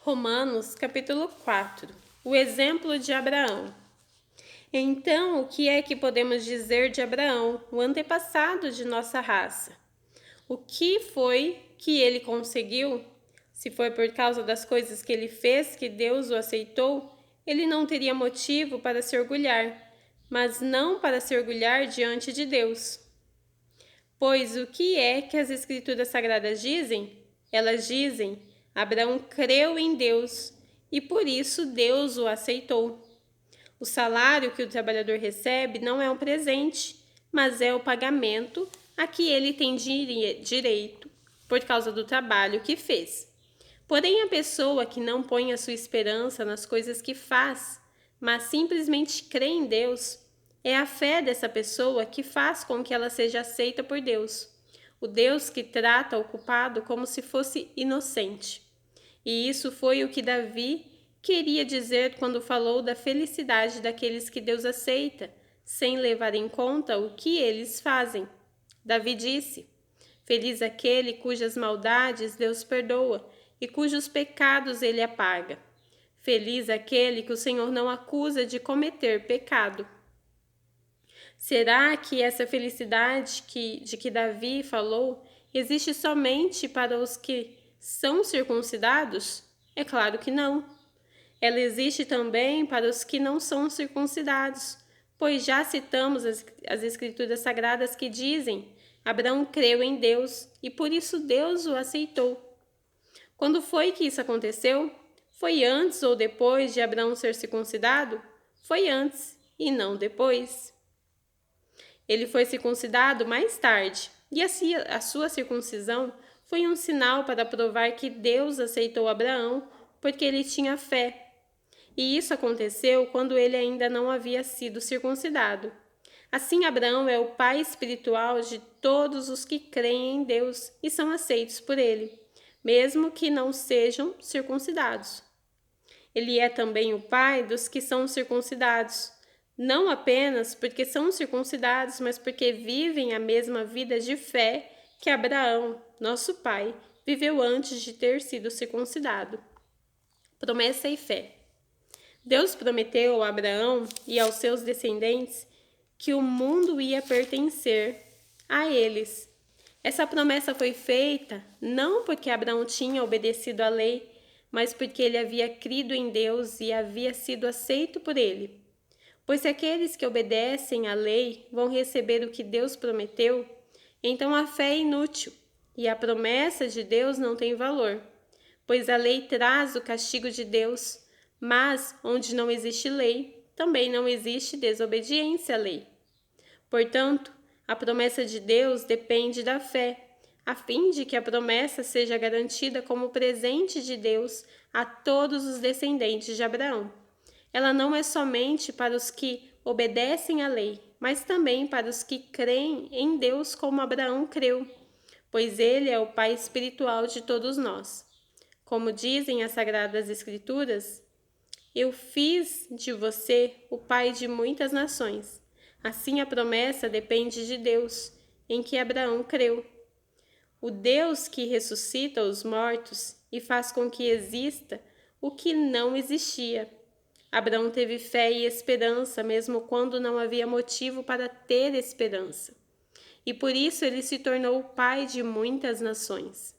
Romanos, capítulo 4. O exemplo de Abraão. Então, o que é que podemos dizer de Abraão, o antepassado de nossa raça? O que foi que ele conseguiu? Se foi por causa das coisas que ele fez que Deus o aceitou, ele não teria motivo para se orgulhar, mas não para se orgulhar diante de Deus. Pois o que é que as Escrituras Sagradas dizem? Elas dizem: Abraão creu em Deus e por isso Deus o aceitou. O salário que o trabalhador recebe não é um presente, mas é o pagamento a que ele tem direito por causa do trabalho que fez. Porém, a pessoa que não põe a sua esperança nas coisas que faz, mas simplesmente crê em Deus, é a fé dessa pessoa que faz com que ela seja aceita por Deus, o Deus que trata o culpado como se fosse inocente. E isso foi o que Davi queria dizer quando falou da felicidade daqueles que Deus aceita, sem levar em conta o que eles fazem. Davi disse: Feliz aquele cujas maldades Deus perdoa e cujos pecados ele apaga. Feliz aquele que o Senhor não acusa de cometer pecado. Será que essa felicidade de que Davi falou existe somente para os que são circuncidados? É claro que não. Ela existe também para os que não são circuncidados, pois já citamos as Escrituras Sagradas que dizem: Abraão creu em Deus e por isso Deus o aceitou. Quando foi que isso aconteceu? Foi antes ou depois de Abraão ser circuncidado? Foi antes e não depois. Ele foi circuncidado mais tarde, e a sua circuncisão foi um sinal para provar que Deus aceitou Abraão porque ele tinha fé. E isso aconteceu quando ele ainda não havia sido circuncidado. Assim, Abraão é o pai espiritual de todos os que creem em Deus e são aceitos por ele, mesmo que não sejam circuncidados. Ele é também o pai dos que são circuncidados, não apenas porque são circuncidados, mas porque vivem a mesma vida de fé que Abraão, nosso pai, viveu antes de ter sido circuncidado. Promessa e fé. Deus prometeu a Abraão e aos seus descendentes que o mundo ia pertencer a eles. Essa promessa foi feita não porque Abraão tinha obedecido à lei, mas porque ele havia crido em Deus e havia sido aceito por ele. Pois se aqueles que obedecem à lei vão receber o que Deus prometeu, então a fé é inútil e a promessa de Deus não tem valor, pois a lei traz o castigo de Deus, mas onde não existe lei, também não existe desobediência à lei. Portanto, a promessa de Deus depende da fé, a fim de que a promessa seja garantida como presente de Deus a todos os descendentes de Abraão. Ela não é somente para os que obedecem à lei, mas também para os que creem em Deus como Abraão creu, pois ele é o pai espiritual de todos nós. Como dizem as Sagradas Escrituras, eu fiz de você o pai de muitas nações. Assim a promessa depende de Deus, em que Abraão creu. O Deus que ressuscita os mortos e faz com que exista o que não existia. Abraão teve fé e esperança, mesmo quando não havia motivo para ter esperança. E por isso ele se tornou o pai de muitas nações.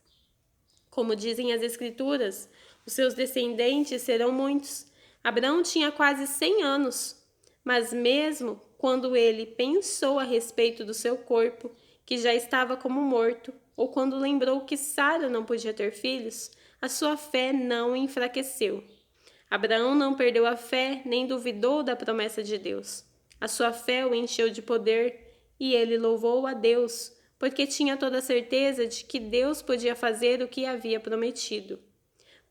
Como dizem as Escrituras, os seus descendentes serão muitos. Abraão tinha quase 100 anos, mas mesmo quando ele pensou a respeito do seu corpo, que já estava como morto, ou quando lembrou que Sara não podia ter filhos, a sua fé não enfraqueceu. Abraão não perdeu a fé nem duvidou da promessa de Deus. A sua fé o encheu de poder e ele louvou a Deus, porque tinha toda a certeza de que Deus podia fazer o que havia prometido.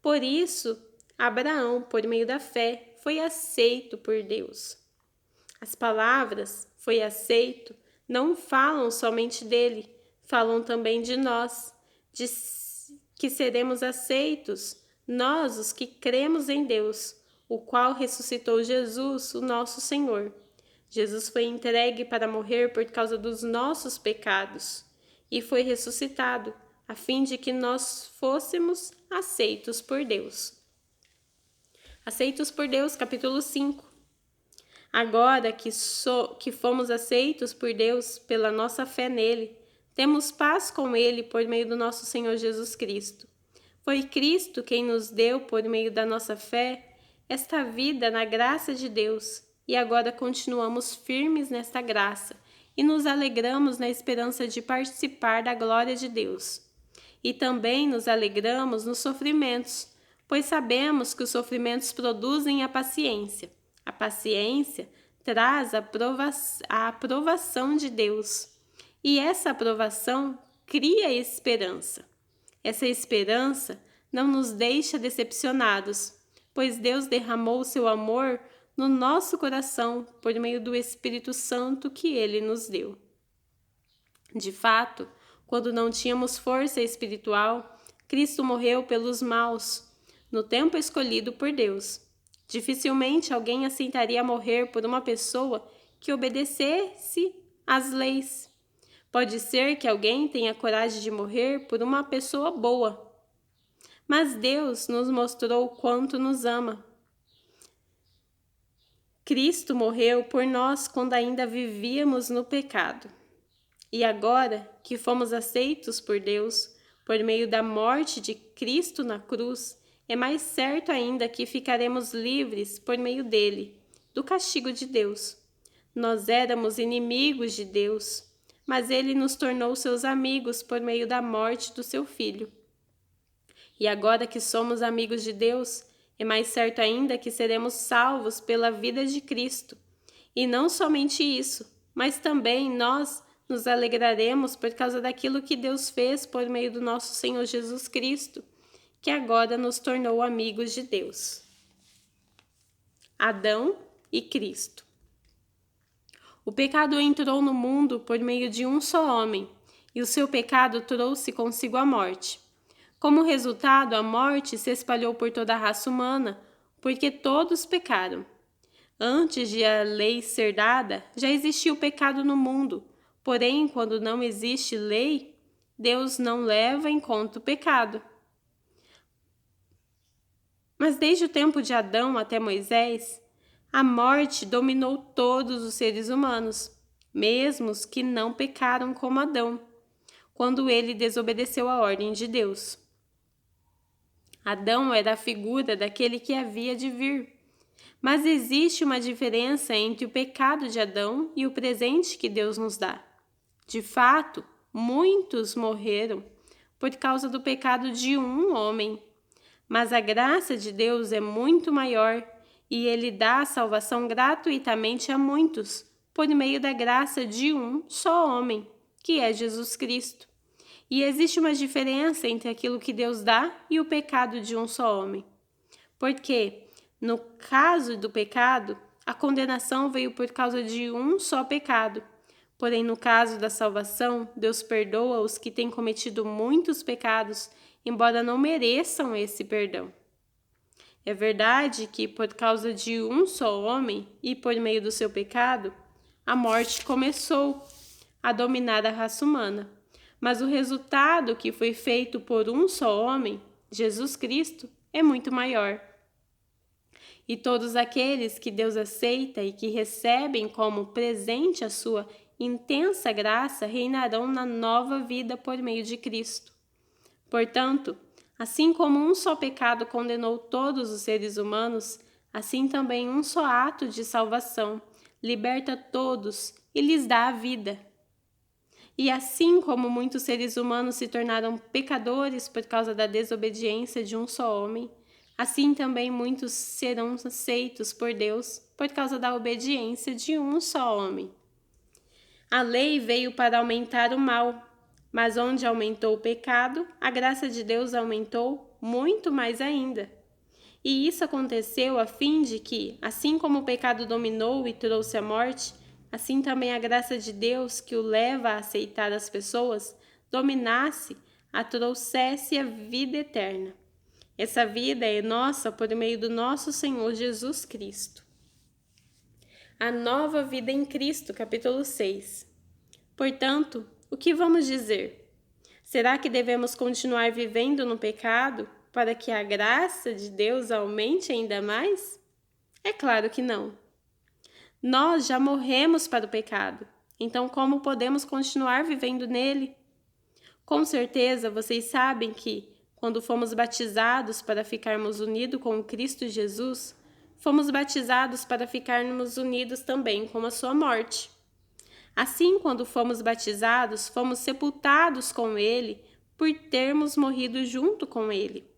Por isso, Abraão, por meio da fé, foi aceito por Deus. As palavras "foi aceito" não falam somente dele, falam também de nós, de que seremos aceitos, nós, os que cremos em Deus, o qual ressuscitou Jesus, o nosso Senhor. Jesus foi entregue para morrer por causa dos nossos pecados e foi ressuscitado, a fim de que nós fôssemos aceitos por Deus. Aceitos por Deus, capítulo 5. Agora que fomos aceitos por Deus pela nossa fé nele, temos paz com ele por meio do nosso Senhor Jesus Cristo. Foi Cristo quem nos deu, por meio da nossa fé, esta vida na graça de Deus, e agora continuamos firmes nesta graça e nos alegramos na esperança de participar da glória de Deus. E também nos alegramos nos sofrimentos, pois sabemos que os sofrimentos produzem a paciência. A paciência traz a aprovação de Deus, e essa aprovação cria esperança. Essa esperança não nos deixa decepcionados, pois Deus derramou o seu amor no nosso coração por meio do Espírito Santo que Ele nos deu. De fato, quando não tínhamos força espiritual, Cristo morreu pelos maus, no tempo escolhido por Deus. Dificilmente alguém aceitaria morrer por uma pessoa que obedecesse às leis. Pode ser que alguém tenha coragem de morrer por uma pessoa boa, mas Deus nos mostrou o quanto nos ama. Cristo morreu por nós quando ainda vivíamos no pecado. E agora que fomos aceitos por Deus, por meio da morte de Cristo na cruz, é mais certo ainda que ficaremos livres por meio dele, do castigo de Deus. Nós éramos inimigos de Deus, mas ele nos tornou seus amigos por meio da morte do seu Filho. E agora que somos amigos de Deus, é mais certo ainda que seremos salvos pela vida de Cristo. E não somente isso, mas também nós nos alegraremos por causa daquilo que Deus fez por meio do nosso Senhor Jesus Cristo, que agora nos tornou amigos de Deus. Adão e Cristo. O pecado entrou no mundo por meio de um só homem, e o seu pecado trouxe consigo a morte. Como resultado, a morte se espalhou por toda a raça humana, porque todos pecaram. Antes de a lei ser dada, já existia o pecado no mundo. Porém, quando não existe lei, Deus não leva em conta o pecado. Mas desde o tempo de Adão até Moisés, a morte dominou todos os seres humanos, mesmo os que não pecaram como Adão, quando ele desobedeceu a ordem de Deus. Adão era a figura daquele que havia de vir. Mas existe uma diferença entre o pecado de Adão e o presente que Deus nos dá. De fato, muitos morreram por causa do pecado de um homem. Mas a graça de Deus é muito maior e Ele dá a salvação gratuitamente a muitos, por meio da graça de um só homem, que é Jesus Cristo. E existe uma diferença entre aquilo que Deus dá e o pecado de um só homem. Porque, no caso do pecado, a condenação veio por causa de um só pecado. Porém, no caso da salvação, Deus perdoa os que têm cometido muitos pecados, embora não mereçam esse perdão. É verdade que, por causa de um só homem e por meio do seu pecado, a morte começou a dominar a raça humana. Mas o resultado que foi feito por um só homem, Jesus Cristo, é muito maior. E todos aqueles que Deus aceita e que recebem como presente a sua intensa graça reinarão na nova vida por meio de Cristo. Portanto, assim como um só pecado condenou todos os seres humanos, assim também um só ato de salvação liberta todos e lhes dá a vida. E assim como muitos seres humanos se tornaram pecadores por causa da desobediência de um só homem, assim também muitos serão aceitos por Deus por causa da obediência de um só homem. A lei veio para aumentar o mal, mas onde aumentou o pecado, a graça de Deus aumentou muito mais ainda. E isso aconteceu a fim de que, assim como o pecado dominou e trouxe a morte, assim também a graça de Deus, que o leva a aceitar as pessoas, dominasse, a trouxesse a vida eterna. Essa vida é nossa por meio do nosso Senhor Jesus Cristo. A nova vida em Cristo, capítulo 6. Portanto, o que vamos dizer? Será que devemos continuar vivendo no pecado para que a graça de Deus aumente ainda mais? É claro que não. Nós já morremos para o pecado, então como podemos continuar vivendo nele? Com certeza vocês sabem que, quando fomos batizados para ficarmos unidos com Cristo Jesus, fomos batizados para ficarmos unidos também com a sua morte. Assim, quando fomos batizados, fomos sepultados com Ele por termos morrido junto com Ele.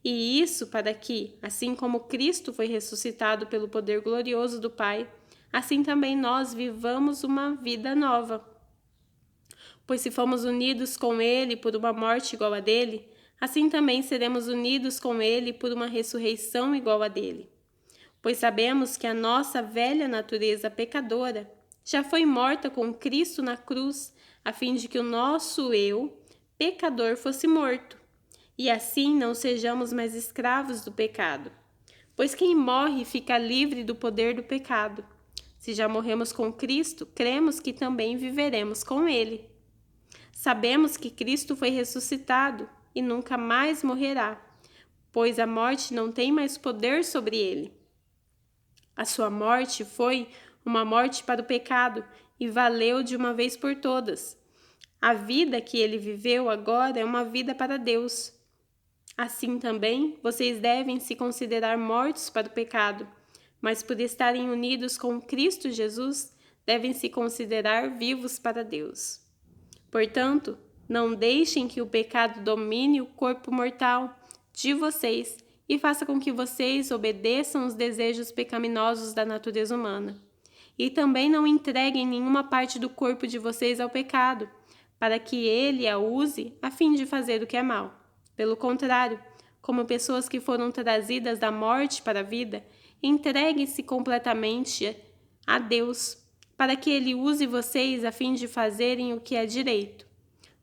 E isso para que, assim como Cristo foi ressuscitado pelo poder glorioso do Pai, assim também nós vivamos uma vida nova. Pois se fomos unidos com Ele por uma morte igual a dele, assim também seremos unidos com Ele por uma ressurreição igual a dele. Pois sabemos que a nossa velha natureza pecadora já foi morta com Cristo na cruz, a fim de que o nosso eu, pecador, fosse morto, e assim não sejamos mais escravos do pecado. Pois quem morre fica livre do poder do pecado. Se já morremos com Cristo, cremos que também viveremos com Ele. Sabemos que Cristo foi ressuscitado e nunca mais morrerá, pois a morte não tem mais poder sobre ele. A sua morte foi uma morte para o pecado e valeu de uma vez por todas. A vida que ele viveu agora é uma vida para Deus. Assim também, vocês devem se considerar mortos para o pecado, mas por estarem unidos com Cristo Jesus, devem se considerar vivos para Deus. Portanto, não deixem que o pecado domine o corpo mortal de vocês e faça com que vocês obedeçam os desejos pecaminosos da natureza humana. E também não entreguem nenhuma parte do corpo de vocês ao pecado, para que ele a use a fim de fazer o que é mal. Pelo contrário, como pessoas que foram trazidas da morte para a vida, entreguem-se completamente a Deus, para que ele use vocês a fim de fazerem o que é direito.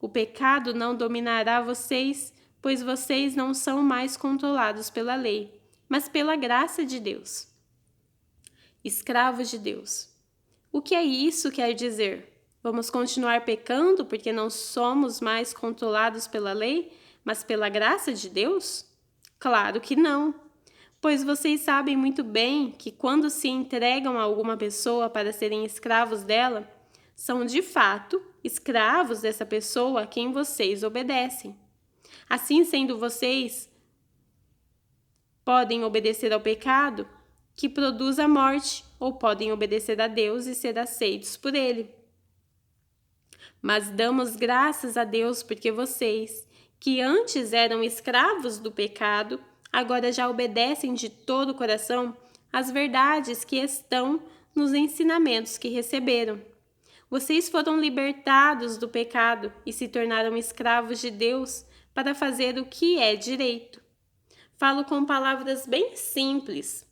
O pecado não dominará vocês, pois vocês não são mais controlados pela lei, mas pela graça de Deus. Escravos de Deus. O que é isso quer dizer? Vamos continuar pecando porque não somos mais controlados pela lei, mas pela graça de Deus? Claro que não, pois vocês sabem muito bem que quando se entregam a alguma pessoa para serem escravos dela, são de fato escravos dessa pessoa a quem vocês obedecem. Assim sendo, vocês podem obedecer ao pecado, que produz a morte, ou podem obedecer a Deus e ser aceitos por Ele. Mas damos graças a Deus porque vocês, que antes eram escravos do pecado, agora já obedecem de todo o coração às verdades que estão nos ensinamentos que receberam. Vocês foram libertados do pecado e se tornaram escravos de Deus para fazer o que é direito. Falo com palavras bem simples,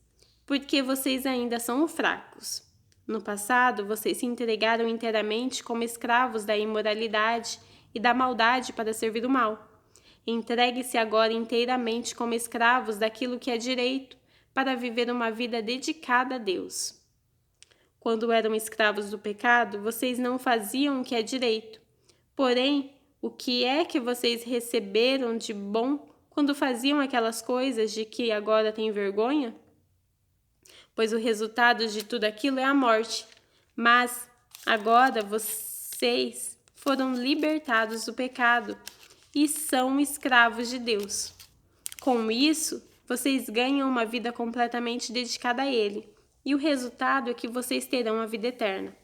porque vocês ainda são fracos. No passado, vocês se entregaram inteiramente como escravos da imoralidade e da maldade para servir o mal. Entregue-se agora inteiramente como escravos daquilo que é direito, para viver uma vida dedicada a Deus. Quando eram escravos do pecado, vocês não faziam o que é direito. Porém, o que é que vocês receberam de bom quando faziam aquelas coisas de que agora têm vergonha? Pois o resultado de tudo aquilo é a morte. Mas agora vocês foram libertados do pecado e são escravos de Deus. Com isso, vocês ganham uma vida completamente dedicada a Ele, e o resultado é que vocês terão a vida eterna.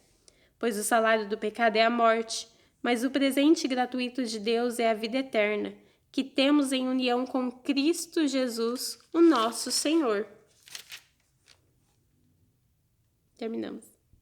Pois o salário do pecado é a morte, mas o presente gratuito de Deus é a vida eterna, que temos em união com Cristo Jesus, o nosso Senhor. Terminamos.